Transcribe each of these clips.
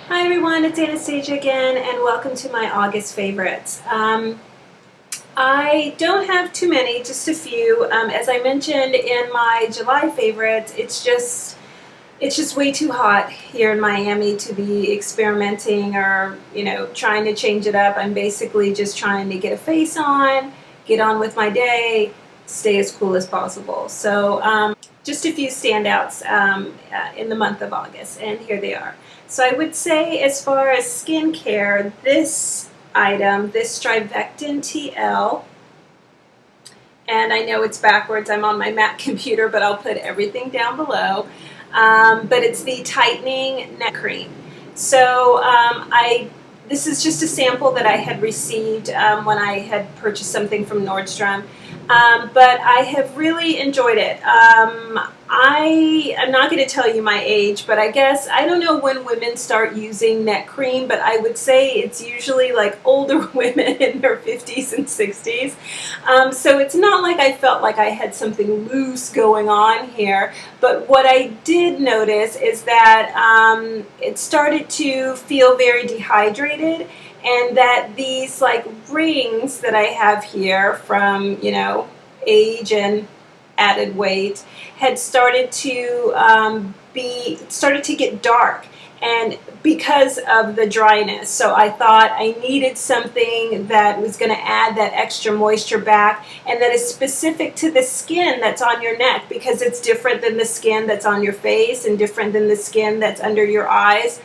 Hi everyone, it's Anastasia again, and welcome to my August favorites. I don't have too many, just a few. As I mentioned in my July favorites, it's just way too hot here in Miami to be experimenting or trying to change it up. I'm basically just trying to get a face on, get on with my day, stay as cool as possible. So just a few standouts in the month of August, and here they are. So I would say, as far as skincare, this item, this StriVectin-TL, and I know it's backwards, I'm on my Mac computer, but I'll put everything down below, but it's the tightening neck cream. So this is just a sample that I had received when I had purchased something from Nordstrom, but I have really enjoyed it. I'm not going to tell you my age, but I guess, I don't know when women start using neck cream, but I would say it's usually like older women in their 50s and 60s. So it's not like I felt like I had something loose going on here, but what I did notice is that it started to feel very dehydrated, and that these like rings that I have here from, age and added weight had started to get dark, and because of the dryness. So I thought I needed something that was going to add that extra moisture back, and that is specific to the skin that's on your neck, because it's different than the skin that's on your face and different than the skin that's under your eyes.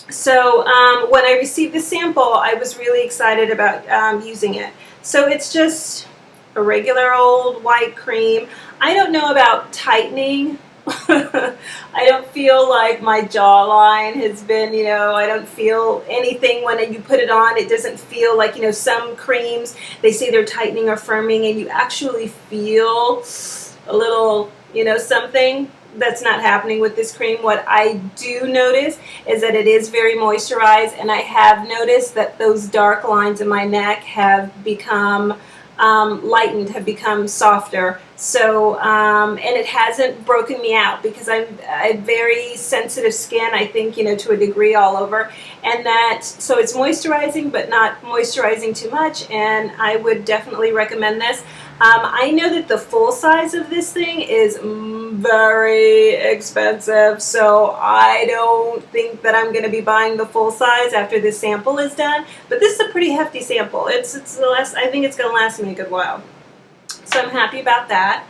So when I received the sample, I was really excited about using it. So it's just a regular old white cream. I don't know about tightening. I don't feel like my jawline has been, I don't feel anything when you put it on. It doesn't feel like, some creams, they say they're tightening or firming, and you actually feel a little, something. That's not happening with this cream. What I do notice is that it is very moisturized, and I have noticed that those dark lines in my neck have become lightened, have become softer. So, and it hasn't broken me out, because I have very sensitive skin, I think, to a degree all over. And so it's moisturizing, but not moisturizing too much, and I would definitely recommend this. I know that the full size of this thing is very expensive, so I don't think that I'm going to be buying the full size after this sample is done. But this is a pretty hefty sample. I think it's going to last me a good while. So I'm happy about that.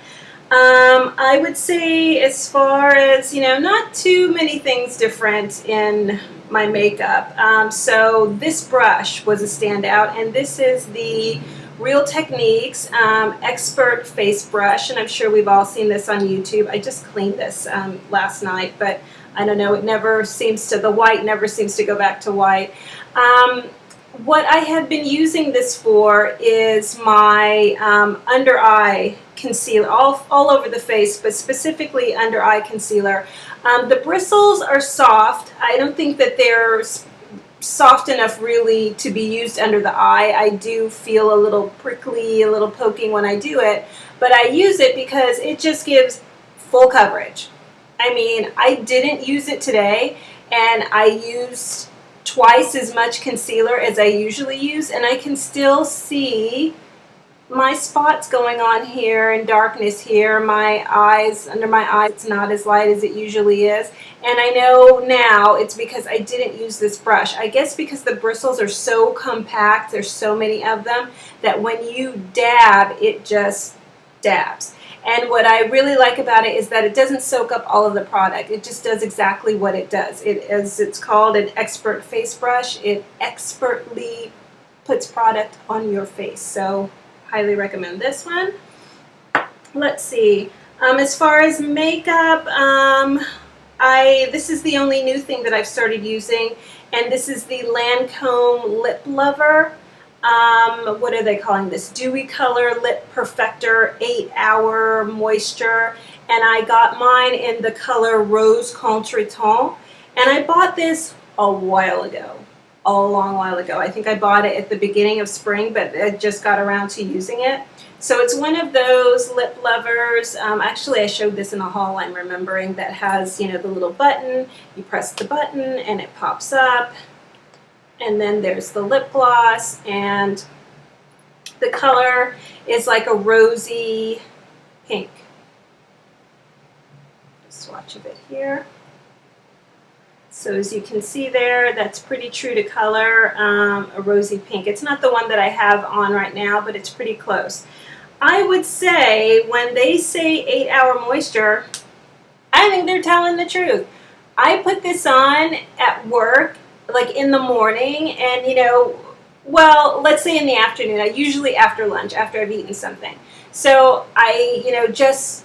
I would say, as far as, not too many things different in my makeup. So this brush was a standout, and this is the Real Techniques Expert Face Brush, and I'm sure we've all seen this on YouTube. I just cleaned this last night, but I don't know, the white never seems to go back to white. What I have been using this for is my under eye concealer, all over the face, but specifically under eye concealer. The bristles are soft. I don't think that they're soft enough really to be used under the eye. I do feel a little prickly, a little poking when I do it, but I use it because it just gives full coverage. I mean, I didn't use it today, and I used twice as much concealer as I usually use, and I can still see my spots going on here and darkness here. My eyes, under my eyes, it's not as light as it usually is, and I know now it's because I didn't use this brush. I guess because the bristles are so compact, there's so many of them, that when you dab, it just dabs. And what I really like about it is that it doesn't soak up all of the product. It just does exactly what it does. It's called an expert face brush. It expertly puts product on your face. So highly recommend this one. Let's see. As far as makeup, this is the only new thing that I've started using, and this is the Lancome Lip Lover. What are they calling this? Dewy Color Lip Perfector 8-Hour Moisture, and I got mine in the color Rose Contre-Temps, and I bought this a while ago. a long while ago. I think I bought it at the beginning of spring, but I just got around to using it. So it's one of those lip lovers. Actually, I showed this in a haul, I'm remembering, that has, you know, the little button. You press the button and it pops up. And then there's the lip gloss, and the color is like a rosy pink. Swatch of it here. So as you can see there, that's pretty true to color, a rosy pink. It's not the one that I have on right now, but it's pretty close. I would say when they say 8-hour moisture, I think they're telling the truth. I put this on at work, like in the morning, and you know, well, let's say in the afternoon, usually after lunch, after I've eaten something. So I, you know, just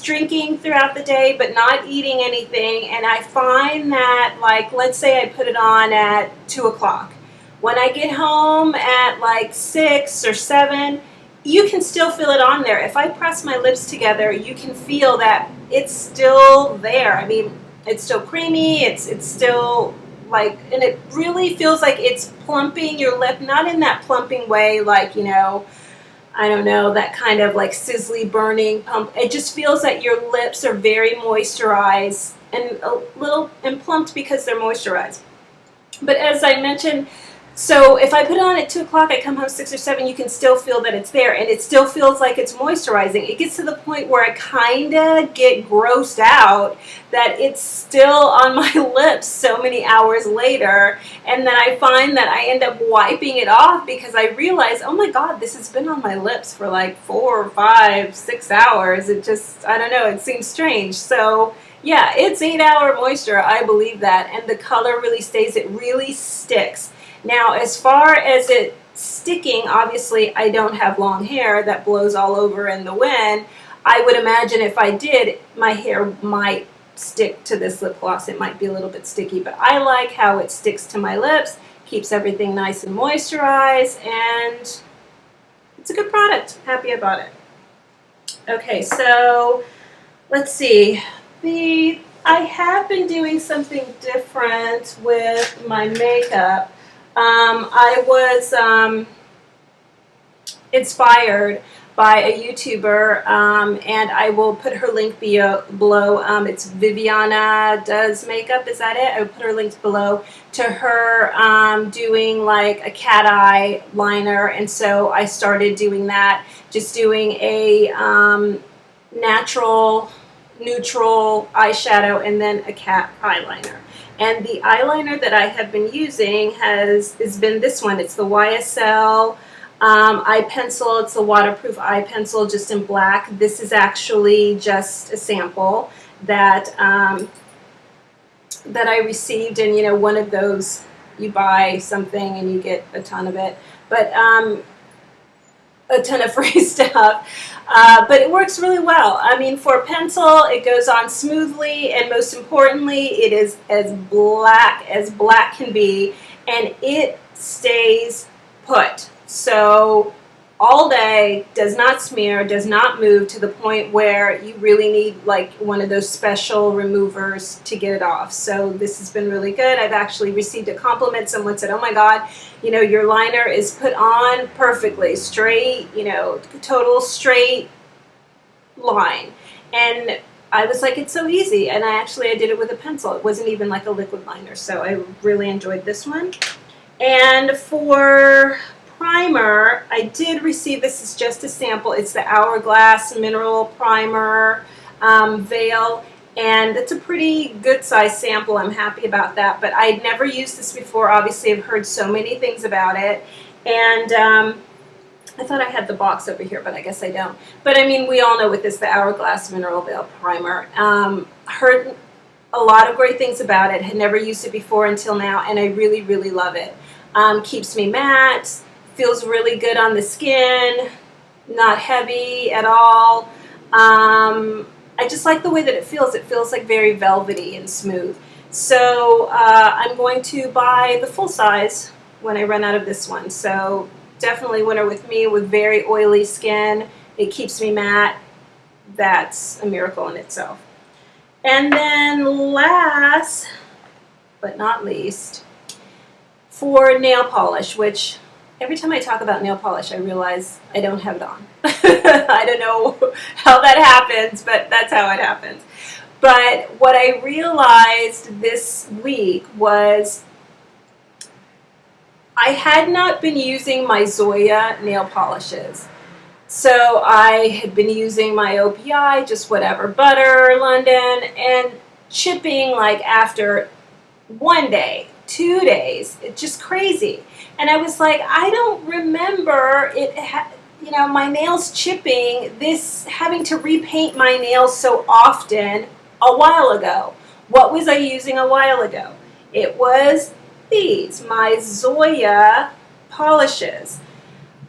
drinking throughout the day, but not eating anything. And I find that, like, let's say I put it on at 2 o'clock. When I get home at like 6 or 7, you can still feel it on there. If I press my lips together, you can feel that it's still there. I mean, it's still creamy, it's still like, and it really feels like it's plumping your lip, not in that plumping way, like, you know, I don't know, that kind of like sizzly burning pump. It just feels that your lips are very moisturized and a little and plumped because they're moisturized. But as I mentioned, so if I put it on at 2 o'clock, I come home 6 or 7, you can still feel that it's there, and it still feels like it's moisturizing. It gets to the point where I kind of get grossed out that it's still on my lips so many hours later, and then I find that I end up wiping it off because I realize, oh my God, this has been on my lips for like 4 or 5, 6 hours. It just, I don't know, it seems strange. So yeah, it's 8-hour moisture, I believe that, and the color really stays, it really sticks. Now, as far as it sticking, obviously I don't have long hair that blows all over in the wind. I would imagine if I did, my hair might stick to this lip gloss. It might be a little bit sticky, but I like how it sticks to my lips, keeps everything nice and moisturized, and it's a good product. Happy I bought it. Okay, so let's see. I have been doing something different with my makeup. I was inspired by a YouTuber, and I will put her link below. It's ViviannaDoesMakeup, is that it? I will put her links below to her doing like a cat eye liner, and so I started doing that, just doing a natural, neutral eyeshadow and then a cat eyeliner. And the eyeliner that I have been using has been this one. It's the YSL eye pencil. It's the waterproof eye pencil, just in black. This is actually just a sample that that I received, and you know, one of those, you buy something and you get a ton of it, but a ton of free stuff. But it works really well. I mean, for a pencil, it goes on smoothly, and most importantly, it is as black can be, and it stays put. So all day, does not smear, does not move to the point where you really need like one of those special removers to get it off. So this has been really good. I've actually received a compliment. Someone said, oh my God, you know, your liner is put on perfectly, straight, you know, total straight line. And I was like, it's so easy. And I did it with a pencil. It wasn't even like a liquid liner. So I really enjoyed this one. And for primer, I did receive, this is just a sample, it's the Hourglass Mineral Primer Veil, and it's a pretty good size sample. I'm happy about that, but I'd never used this before. Obviously, I've heard so many things about it, and I thought I had the box over here, but I guess I don't. But I mean, we all know with this, the Hourglass Mineral Veil Primer. Heard a lot of great things about it, had never used it before until now, and I really, really love it. Keeps me matte, feels really good on the skin, not heavy at all. I just like the way that it feels. It feels like very velvety and smooth. So I'm going to buy the full size when I run out of this one. So definitely winner with me with very oily skin. It keeps me matte. That's a miracle in itself. And then last but not least for nail polish, which every time I talk about nail polish, I realize I don't have it on. I don't know how that happens, but that's how it happens. But what I realized this week was I had not been using my Zoya nail polishes. So I had been using my OPI, just whatever, butter, London, and chipping like after 1 day, 2 days. It's just crazy. And I was like, I don't remember it, my nails chipping, this having to repaint my nails so often a while ago. What was I using a while ago? It was these, my Zoya polishes.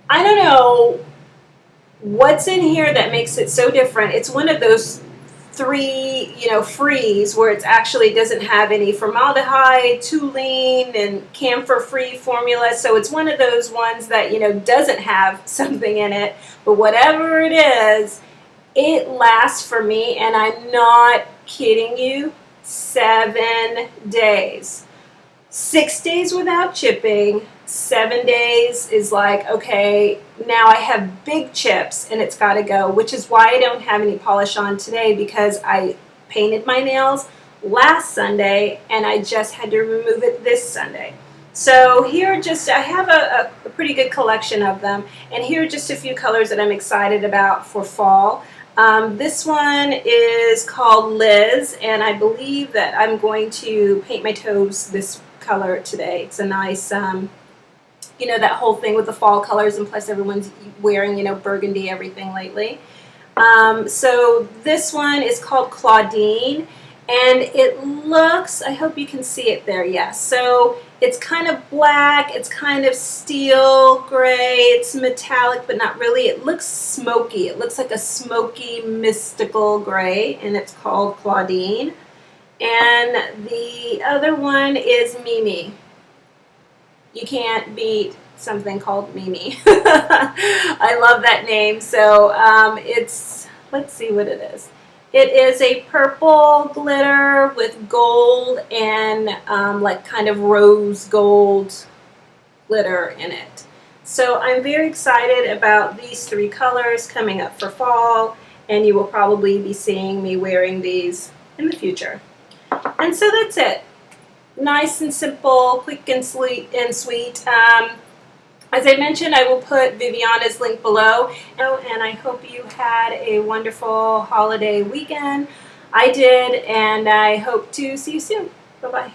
I don't know what's in here that makes it so different. It's one of those 3, frees where it actually doesn't have any formaldehyde, toluene, and camphor-free formula. So it's one of those ones that, doesn't have something in it. But whatever it is, it lasts for me, and I'm not kidding you, 7 days. 6 days without chipping, 7 days is like, okay, now I have big chips and it's got to go, which is why I don't have any polish on today, because I painted my nails last Sunday and I just had to remove it this Sunday. So here I have a pretty good collection of them, and here are just a few colors that I'm excited about for fall. This one is called Liz, and I believe that I'm going to paint my toes this color today. It's a nice, that whole thing with the fall colors, and plus everyone's wearing, burgundy everything lately. So this one is called Claudine, and it looks, I hope you can see it there, yes. So it's kind of black, it's kind of steel gray, it's metallic but not really. It looks smoky. It looks like a smoky, mystical gray, and it's called Claudine. And the other one is Mimi. You can't beat something called Mimi. I love that name. So let's see what it is. It is a purple glitter with gold and like kind of rose gold glitter in it. So I'm very excited about these 3 colors coming up for fall, and you will probably be seeing me wearing these in the future. And so that's it. Nice and simple, quick and sweet. As I mentioned, I will put Vivianna's link below, and I hope you had a wonderful holiday weekend. I did, and I hope to see you soon. Bye-bye.